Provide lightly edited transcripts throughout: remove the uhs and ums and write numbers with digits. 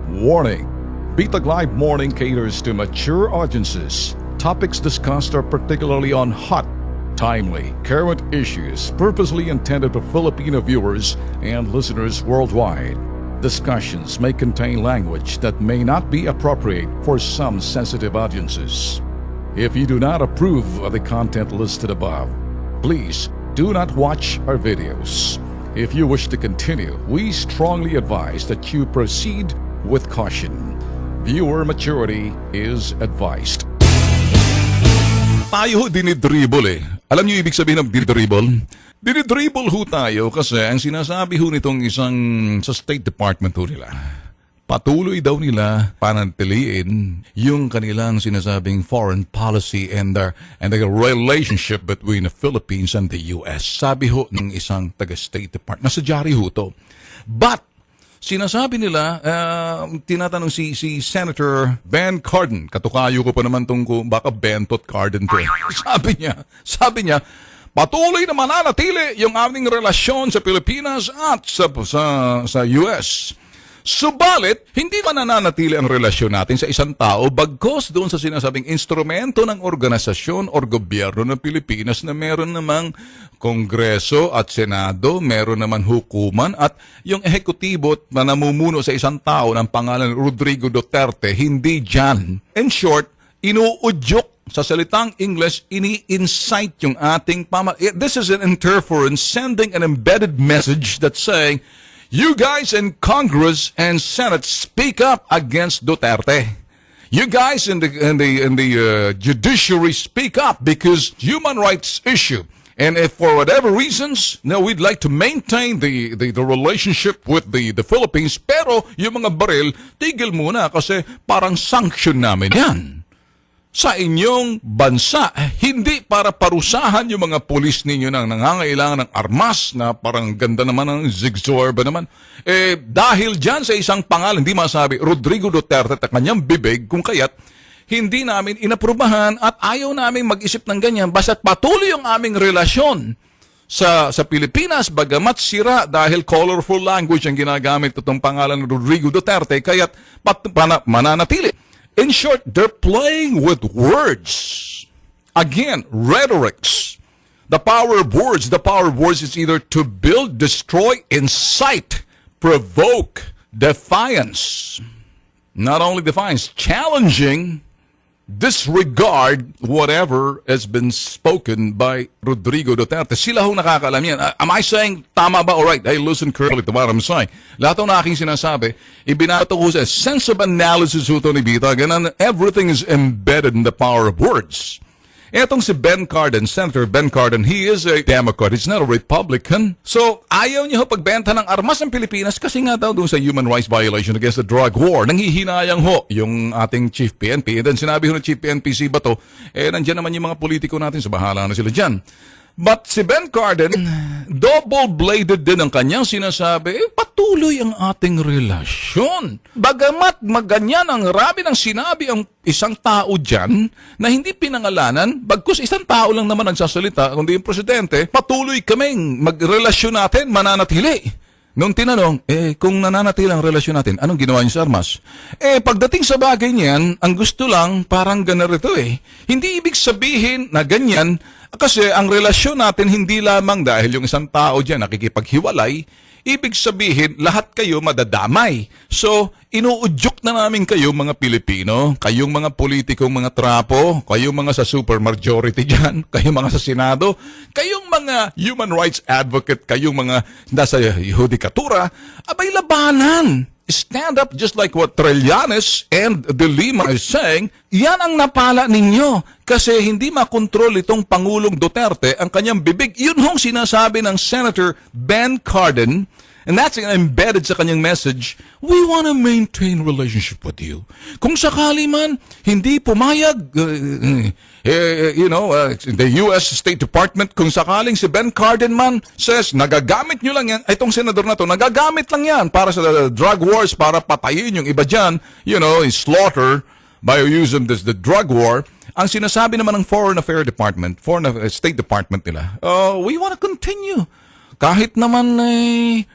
Warning! Bitag Live Morning caters to mature audiences. Topics discussed are particularly on hot, timely, current issues purposely intended for Filipino viewers and listeners worldwide. Discussions may contain language that may not be appropriate for some sensitive audiences. If you do not approve of the content listed above, please do not watch our videos. If you wish to continue, we strongly advise that you proceed with caution. Viewer maturity is advised. Tayo dinidribble eh. Alam niyo ibig sabihin ng dinidribble? Dinidribble ho tayo kasi ang sinasabi ho nitong isang sa State Department ho nila. Patuloy daw nila panatiliin yung kanilang sinasabing foreign policy and the relationship between the Philippines and the US. Sabi ho ng isang taga-State Department. Nasa diary ho to. But sinasabi nila, tinatanong si Senator Ben Cardin, katukayo ko pa naman itong baka Bentot Cardin to. Sabi niya, patuloy na mananatili yung aming relasyon sa Pilipinas at sa US. Subalit, hindi mananatili ang relasyon natin sa isang tao bagkos doon sa sinasabing instrumento ng organisasyon o gobyerno ng Pilipinas na meron namang Kongreso at Senado, meron naman hukuman at yung ehekutibo na namumuno sa isang tao ng pangalan Rodrigo Duterte, hindi dyan. In short, inuudyok sa salitang English, ini-incite yung ating This is an interference sending an embedded message that's saying, you guys in Congress and Senate speak up against Duterte. You guys in the judiciary speak up because human rights issue. And if for whatever reasons, we'd like to maintain the relationship with the Philippines, pero yung mga baril, tigil muna kasi parang sanction namin yan sa inyong bansa, hindi para parusahan yung mga pulis ninyo nang nangangailangan ng armas na parang ganda naman ng zigzag ba naman. Dahil dyan sa isang pangalan, hindi masabi, Rodrigo Duterte at kanyang bibig, kung kaya't hindi namin inaprubahan at ayaw namin mag-isip ng ganyan, basta't patuloy yung aming relasyon sa Pilipinas, bagamat sira dahil colorful language ang ginagamit itong pangalan ng Rodrigo Duterte, kaya't mananatili. In short, they're playing with words. Again, rhetorics. The power of words. The power of words is either to build, destroy, incite, provoke, defiance. Not only defiance, challenging, disregard whatever has been spoken by Rodrigo Duterte. Sila ho nakakaalam yan. Am I saying tama ba? Alright, hey, listen carefully to what I'm saying. Lahat ng aking sinasabi, ibinato ko sa sense of analysis ho ito ni Bitag, and everything is embedded in the power of words. Etong si Ben Cardin, Senator Ben Cardin, he is a Democrat. He's not a Republican. So, ayaw niya ho pagbenta ng armas ng Pilipinas kasi nga daw doon sa human rights violation against the drug war. Nanghihinayang ho yung ating Chief PNP. And then sinabi ho ng Chief PNP si Bato, nandiyan naman yung mga politiko natin, sa bahala na sila dyan. But si Ben Cardin, double-bladed din ang kanyang sinasabi, patuloy ang ating relasyon. Bagamat maganyan ang rami ng sinabi ang isang tao dyan na hindi pinangalanan, bagkus isang tao lang naman nagsasalita, kundi yung presidente, patuloy kaming magrelasyon natin, mananatili. Nung tinanong, kung nananatili ang relasyon natin, anong ginawa niyo sa armas? Pagdating sa bagay niyan, ang gusto lang, parang ganarito Hindi ibig sabihin na ganyan, kasi ang relasyon natin hindi lamang dahil yung isang tao dyan nakikipaghiwalay, ibig sabihin lahat kayo madadamay. So, inuudyok na namin kayo mga Pilipino, kayong mga politikong mga trapo, kayong mga sa supermajority dyan, kayong mga sa Senado, kayong mga human rights advocate, kayong mga nasa judikatura, abay labanan. Stand up just like what Trillanes and De Lima is saying, yan ang napala ninyo kasi hindi makontrol itong Pangulong Duterte ang kanyang bibig. Yun hong sinasabi ng Senator Ben Cardin, and that's embedded sa kanyang message, we want to maintain relationship with you. Kung sakali man, hindi pumayag, the U.S. State Department, kung sakaling si Ben Cardin man says, nagagamit nyo lang yan, itong senador na to, nagagamit lang yan para sa drug wars, para patayin yung iba dyan, slaughter by using the drug war. Ang sinasabi naman ng Foreign State Department nila, we want to continue. Kahit naman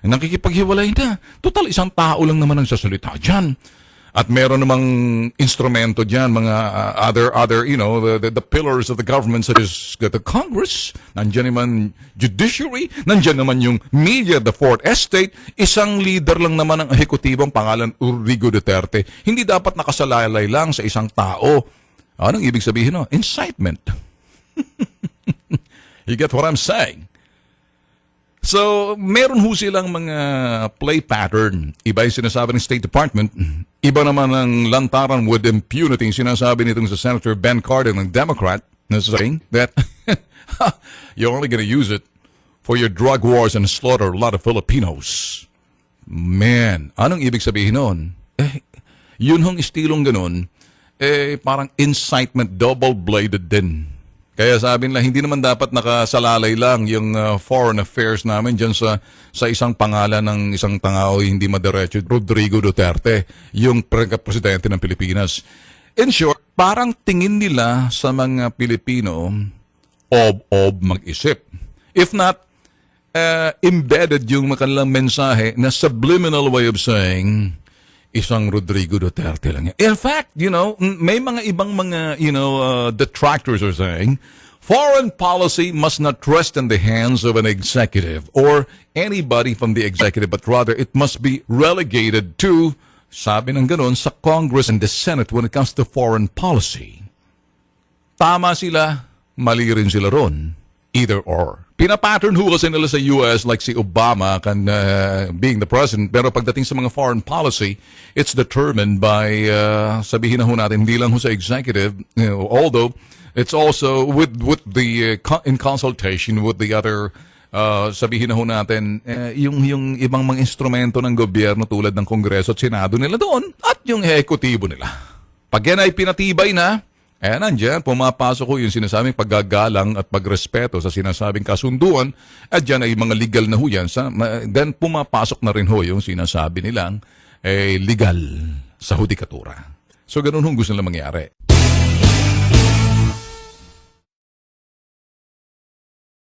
nakikipaghiwalay na. Total, isang tao lang naman ang sasalita dyan. At meron namang instrumento diyan, mga other the pillars of the government such as the Congress, nandiyan naman judiciary, nandiyan naman yung media, the fourth estate. Isang leader lang naman ang ehekutibong pangalan Rodrigo Duterte. Hindi dapat nakasalalay lang sa isang tao. Anong ibig sabihin no? Incitement. You get what I'm saying? So, meron ho silang mga play pattern. Iba yung sinasabi ng State Department. Iba naman ang lantaran with impunity. Sinasabi nitong sa Senator Ben Cardin ng Democrat na saying that you're only gonna use it for your drug wars and slaughter a lot of Filipinos. Man, anong ibig sabihin nun? Yun hong istilong ganun, parang incitement, double-bladed din. Kaya sabi nila, hindi naman dapat nakasalalay lang yung foreign affairs namin dyan sa isang pangalan ng isang tangao hindi madiretso, Rodrigo Duterte, yung presidente ng Pilipinas. In short, parang tingin nila sa mga Pilipino, ob mag-isip. If not, embedded yung kanilang mensahe na subliminal way of saying, isang Rodrigo Duterte lang yan. In fact, may mga ibang mga, detractors are saying, foreign policy must not rest in the hands of an executive or anybody from the executive, but rather it must be relegated to, sabi ng ganun, sa Congress and the Senate when it comes to foreign policy. Tama sila, mali rin sila ron. Either or. Pinapattern ho kasi nila sa US like si Obama being the president, pero pagdating sa mga foreign policy, it's determined by, sabihin na ho natin, hindi lang ho sa executive, although it's also with the in consultation with the other, sabihin na ho natin, yung ibang mga instrumento ng gobyerno tulad ng Kongreso at Senado nila doon at yung ehekutibo nila. Pag yan ay pinatibay na, nandiyan, pumapasok ko yung sinasabing paggagalang at pagrespeto sa sinasabing kasunduan at dyan ay mga legal na ho yan. Then pumapasok na rin ho yung sinasabi nilang legal sa hudikatura. So ganun hong gusto nila mangyari.